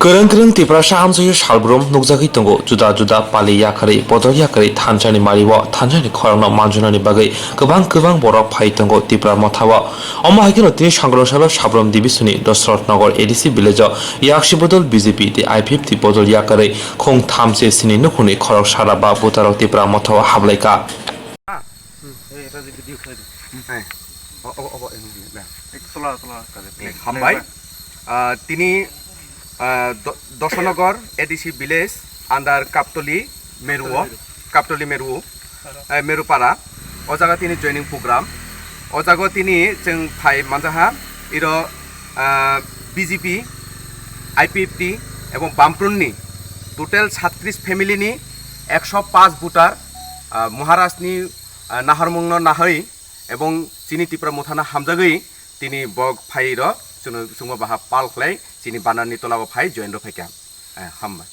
Kereng-kereng TIPRA sahamsayo Sabroom nukjagui tongo juda-juda pali Yakarwi bodol Yakarwi thanjani mariwo thanjani khorangno manjunani bagai gobang borok phai tongo TIPRA mothao omo haikeno tini sangrosalo Sabroom divisoni Dosratnagar ADC village yakshi bodol BJP-IPFT bodol Yakarwi khong thamse sini Nukhungni khorok sara ba butarok TIPRA mothao hablaika হামবাই তিনি দশনগর ADC village under কাপতলি মেরুপাড়া ও জায়গা তিনি joining programme ও জায়গা তিনি जों phi মানজাহা ইর BJP IPFT এবং বামফ্রন্টনি total 36 ফ্যামিলিনি 105 voter মহারাষ্ট্রনি নাহারমুংন নাহৈ এবং চিনি ত্রিপুরা মোথানা হামজাগৈ তিনি বগ ফাইর जोङो बाहा पाल खलाय चिनि बानानि तलाव फाइ जयेन्द्र फाइका हामबाय